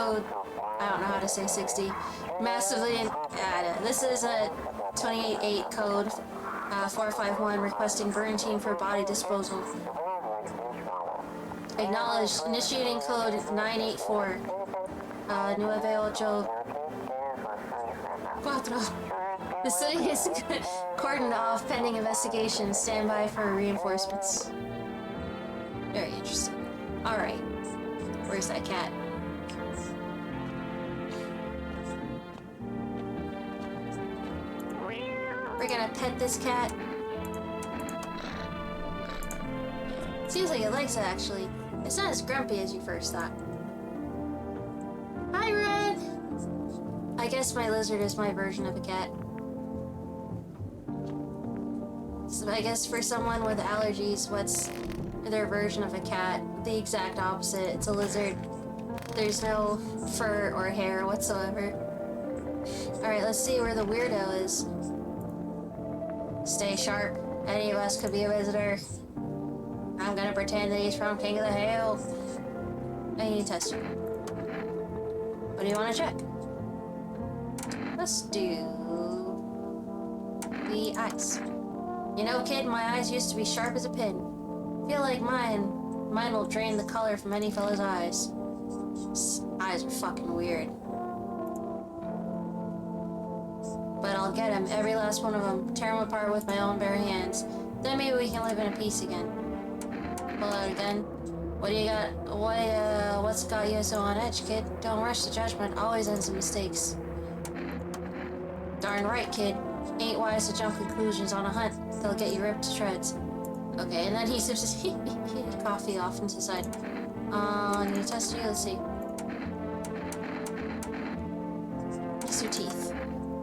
code, I don't know how to say 60, massively, this is a 28.8 code, 451 requesting burn team for body disposal. Acknowledged, initiating code 984, Nuevo Joe. Cuatro. The city is cordoned off pending investigation. Stand by for reinforcements. Very interesting. Alright. Where's that cat? We're gonna pet this cat. Seems like it likes it, actually. It's not as grumpy as you first thought. Hi, Red! I guess my lizard is my version of a cat. So I guess for someone with allergies, what's their version of a cat? The exact opposite. It's a lizard. There's no fur or hair whatsoever. Alright, let's see where the weirdo is. Stay sharp. Any of us could be a visitor. I'm gonna pretend that he's from King of the Hill. I need to test you. What do you want to check? Let's do the eyes. You know, kid, my eyes used to be sharp as a pin. Feel like mine will drain the color from any fella's eyes. His eyes are fucking weird. But I'll get him, every last one of them, tear him apart with my own bare hands. Then maybe we can live in peace again. Pull out again. What do you got? What's got you so on edge, kid? Don't rush to judgment, always ends in mistakes. Darn right, kid. Ain't wise to jump conclusions on a hunt. They'll get you ripped to shreds. Okay, and then he sips his coffee off into the side. Need to test you? Let's see. Kiss your teeth.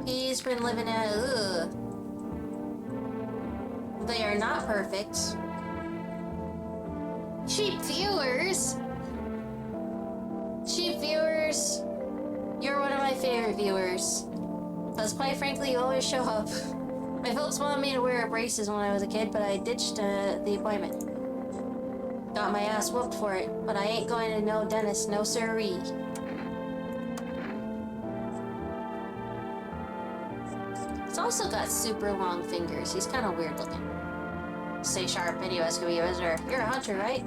He's been living at, They are not perfect. Cheap viewers! Cheap viewers! You're one of my favorite viewers. Because quite frankly, you always show up. My folks wanted me to wear braces when I was a kid, but I ditched the appointment. Got my ass whooped for it, but I ain't going to no dentist, no siree. He's also got super long fingers. He's kind of weird looking. Stay sharp, any of us could be a visitor. You're a hunter, right?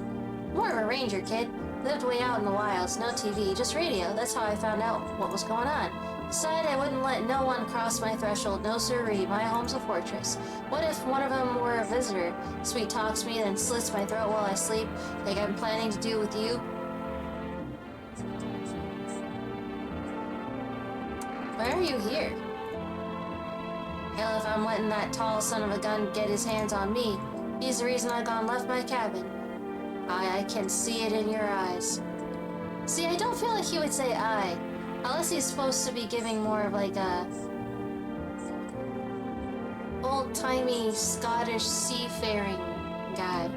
More of a ranger, kid. Lived way out in the wilds, no TV, just radio. That's how I found out what was going on. Decided I wouldn't let no one cross my threshold, no siree, my home's a fortress. What if one of them were a visitor? Sweet talks me, then slits my throat while I sleep, like I'm planning to do with you? Why are you here? Hell, if I'm letting that tall son of a gun get his hands on me, he's the reason I gone left my cabin. I can see it in your eyes. See, I don't feel like he would say I. Unless he's supposed to be giving more of like a old-timey Scottish seafaring guy.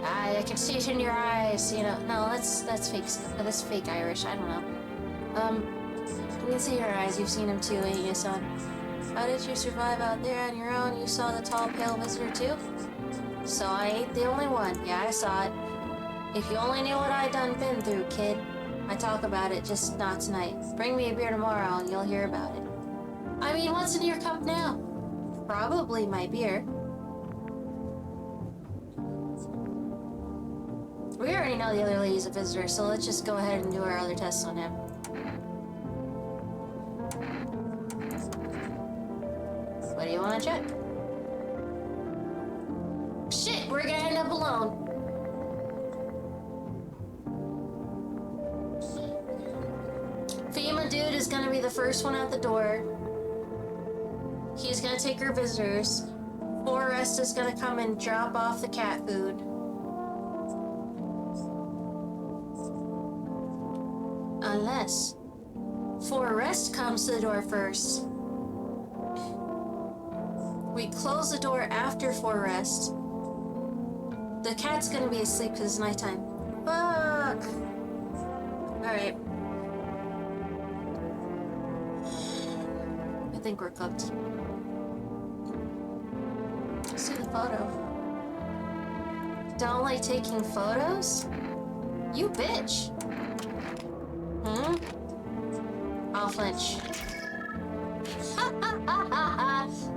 I can see it in your eyes, you know. No, that's fake. That's fake Irish. I don't know. You can see your eyes. You've seen him too, ain't you, son? How did you survive out there on your own? You saw the tall, pale visitor too? So I ain't the only one. Yeah, I saw it. If you only knew what I done been through, kid. I talk about it, just not tonight. Bring me a beer tomorrow and you'll hear about it. I mean, what's in your cup now? Probably my beer. We already know the other lady's a visitor, so let's just go ahead and do our other tests on him. What do you want to check? Shit, we're gonna end up alone. FEMA dude is gonna be the first one out the door. He's gonna take her visitors. Forrest is gonna come and drop off the cat food. Unless Forrest comes to the door first. We close the door after Forrest. The cat's gonna be asleep because it's nighttime. Fuck! Alright. I think we're cooked. Let's see the photo. Don't like taking photos? You bitch! Hmm? I'll flinch.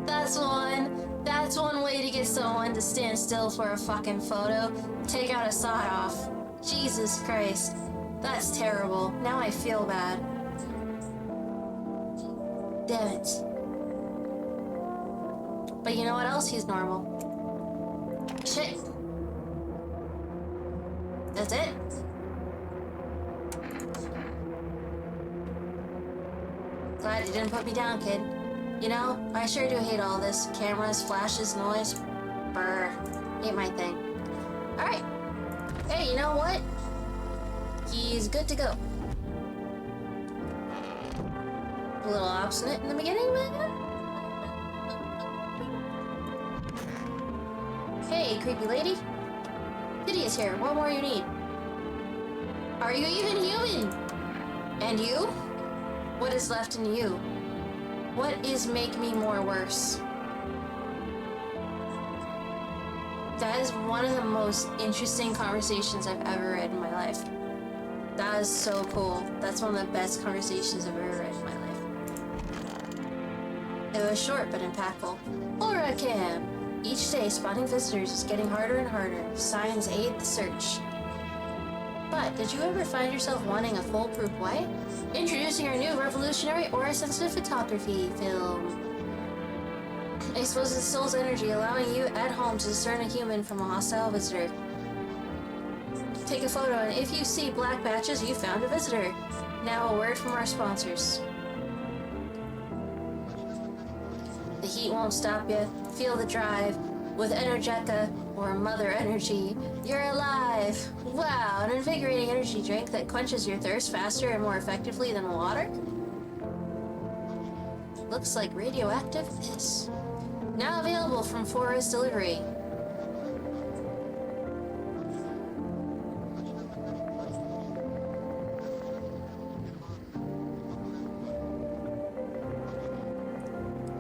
That's one way to get someone to stand still for a fucking photo. Take out a sawed off. Jesus Christ. That's terrible. Now I feel bad. Damn it. But you know what else? He's normal. Shit. That's it? Glad you didn't put me down, kid. You know, I sure do hate all this. Cameras, flashes, noise. Brr. Ain't my thing. Alright. Hey, you know what? He's good to go. A little obstinate in the beginning, man. Hey, creepy lady. Kitty is here. What more you need? Are you even human? And you? What is left in you? What is make me more worse? That is one of the most interesting conversations I've ever read in my life. That is so cool. That's one of the best conversations I've ever read in my life. It was short but impactful. Aura Cam. Each day, spotting visitors is getting harder and harder. Signs aid the search. But did you ever find yourself wanting a foolproof way? Introducing our new revolutionary aura-sensitive photography film. Exposes the soul's energy, allowing you at home to discern a human from a hostile visitor. Take a photo, and if you see black patches, you found a visitor. Now a word from our sponsors. The heat won't stop you. Feel the drive. With Energetica, or Mother Energy, you're alive! Wow, an invigorating energy drink that quenches your thirst faster and more effectively than water? Looks like radioactive piss. Now available from Forest Delivery.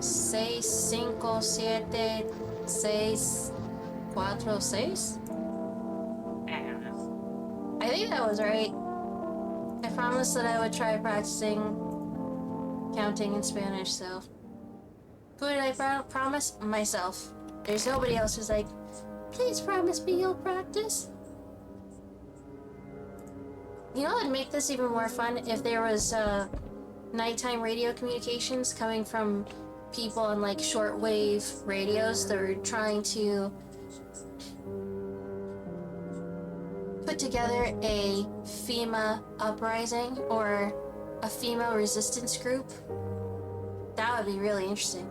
Seis, cinco, siete, 6, 4, 6? I think that was right. I promised that I would try practicing counting in Spanish, so... Who did I promise? Myself. There's nobody else who's like, please promise me you'll practice. You know what would make this even more fun? If there was, nighttime radio communications coming from people on like shortwave radios that were trying to put together a FEMA uprising or a FEMA resistance group. That would be really interesting.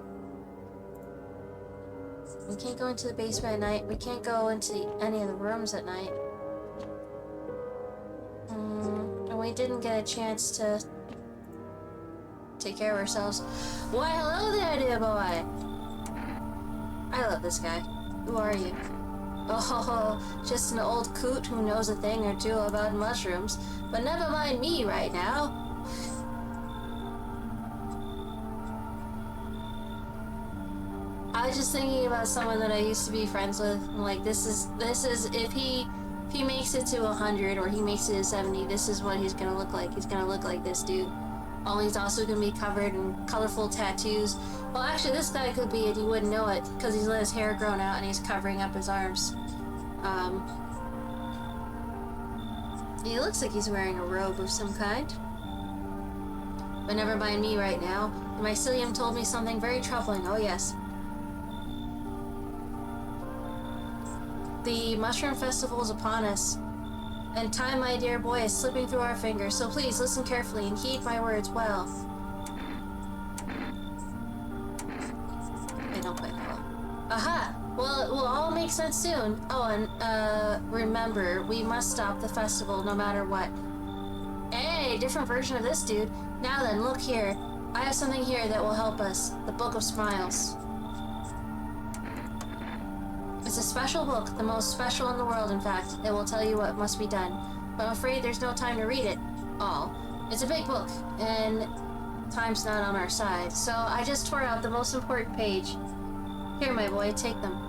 We can't go into the basement at night. We can't go into any of the rooms at night. And we didn't get a chance to take care of ourselves. Why, hello there, dear boy. I love this guy. Who are you? Oh, just an old coot who knows a thing or two about mushrooms. But never mind me right now. I was just thinking about someone that I used to be friends with. I'm like, this is if he makes it to 100 or he makes it to 70, this is what he's gonna look like. He's gonna look like this dude. Only he's also gonna be covered in colorful tattoos. Well, actually, this guy could be it. He wouldn't know it because he's let his hair grown out and he's covering up his arms. He looks like he's wearing a robe of some kind. But never mind me right now. The mycelium told me something very troubling. Oh yes. The Mushroom Festival is upon us, and time, my dear boy, is slipping through our fingers, so please listen carefully and heed my words well. I don't quite follow. Aha! Well, it will all make sense soon. Oh, and, remember, we must stop the festival no matter what. Hey, different version of this dude. Now then, look here. I have something here that will help us. The Book of Smiles. It's a special book, the most special in the world, in fact. It will tell you what must be done. But I'm afraid there's no time to read it all. It's a big book, and time's not on our side. So I just tore out the most important page. Here, my boy, take them.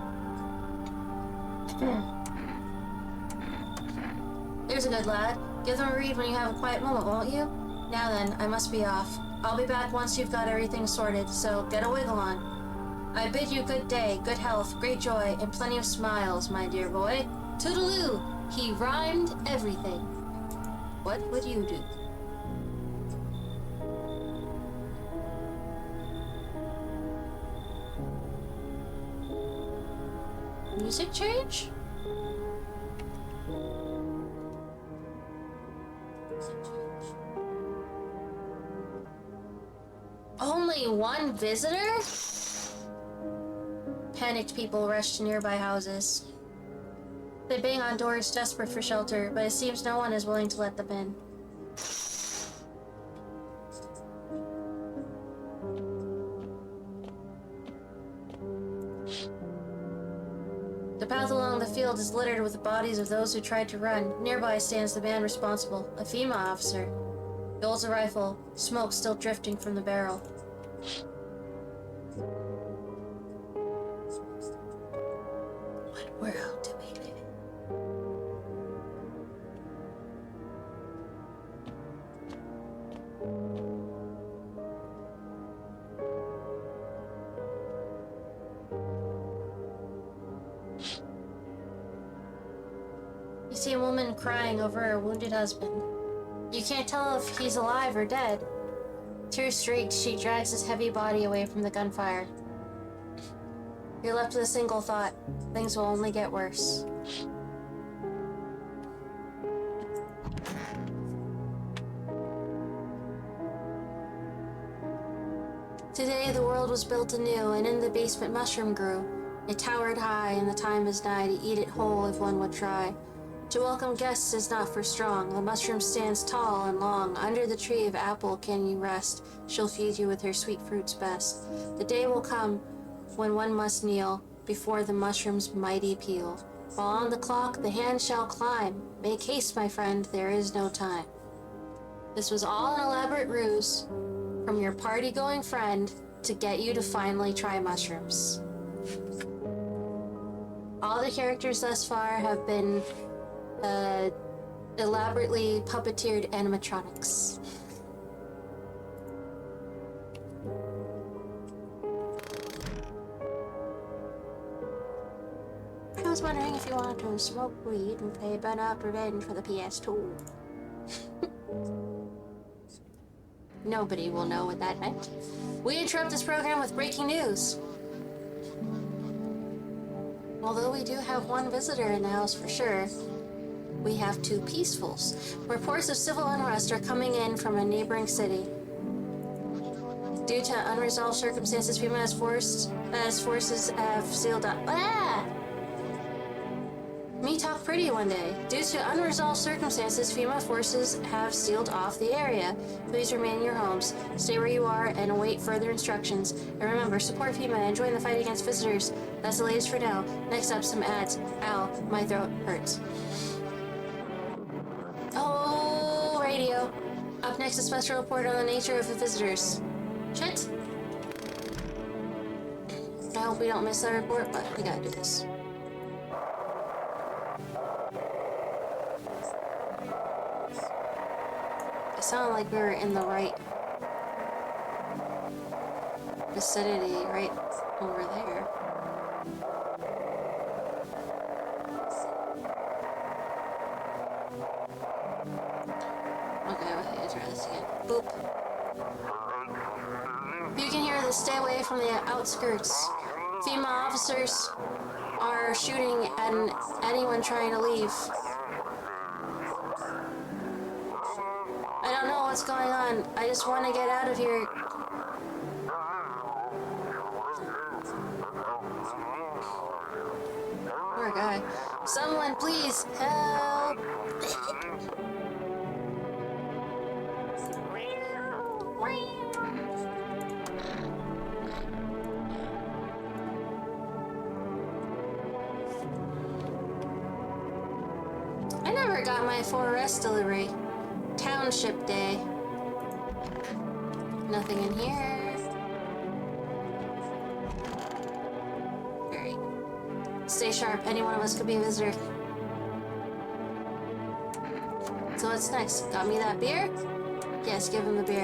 There's a good lad. Give them a read when you have a quiet moment, won't you? Now then, I must be off. I'll be back once you've got everything sorted, so get a wiggle on. I bid you good day, good health, great joy, and plenty of smiles, my dear boy. Toodaloo! He rhymed everything. What would you do? Music change? Only one visitor? Panicked people rushed to nearby houses. They bang on doors desperate for shelter, but it seems no one is willing to let them in. The path along the field is littered with the bodies of those who tried to run. Nearby stands the man responsible, a female officer. He holds a rifle, smoke still drifting from the barrel. What world do we live in? You see a woman crying over her wounded husband. You can't tell if he's alive or dead. Tears streaked, she drags his heavy body away from the gunfire. You're left with a single thought. Things will only get worse. Today the world was built anew, and in the basement mushroom grew. It towered high, and the time is nigh to eat it whole if one would try. To welcome guests is not for strong. The mushroom stands tall and long. Under the tree of apple can you rest. She'll feed you with her sweet fruits best. The day will come when one must kneel before the mushroom's mighty peel. While on the clock the hand shall climb. Make haste, my friend, there is no time. This was all an elaborate ruse from your party-going friend to get you to finally try mushrooms. All the characters thus far have been elaborately puppeteered animatronics. I was wondering if you wanted to smoke weed and play Ben Up Revenge for the PS2. Nobody will know what that meant. We interrupt this program with breaking news. Although we do have one visitor in the house for sure, we have two peacefuls. Reports of civil unrest are coming in from a neighboring city. Due to unresolved circumstances, FEMA as forces have sealed up. Me talk pretty one day. Due to unresolved circumstances, FEMA forces have sealed off the area. Please remain in your homes. Stay where you are and await further instructions. And remember, support FEMA and join the fight against visitors. That's the latest for now. Next up, some ads. Ow, my throat hurts. Oh, radio. Up next, a special report on the nature of the visitors. Shit. I hope we don't miss that report, but we gotta do this. It sounded like we were in the right vicinity, right over there. Okay, let's try this again. Boop. You can hear this. Stay away from the outskirts. FEMA officers are shooting at anyone trying to leave. I don't know what's going on. I just want to get out of here. Poor guy. Someone please help. I never got my 4S delivery. Township Day. Nothing in here. Great. Stay sharp. Any one of us could be a visitor. So what's next? Got me that beer? Yes, give him the beer.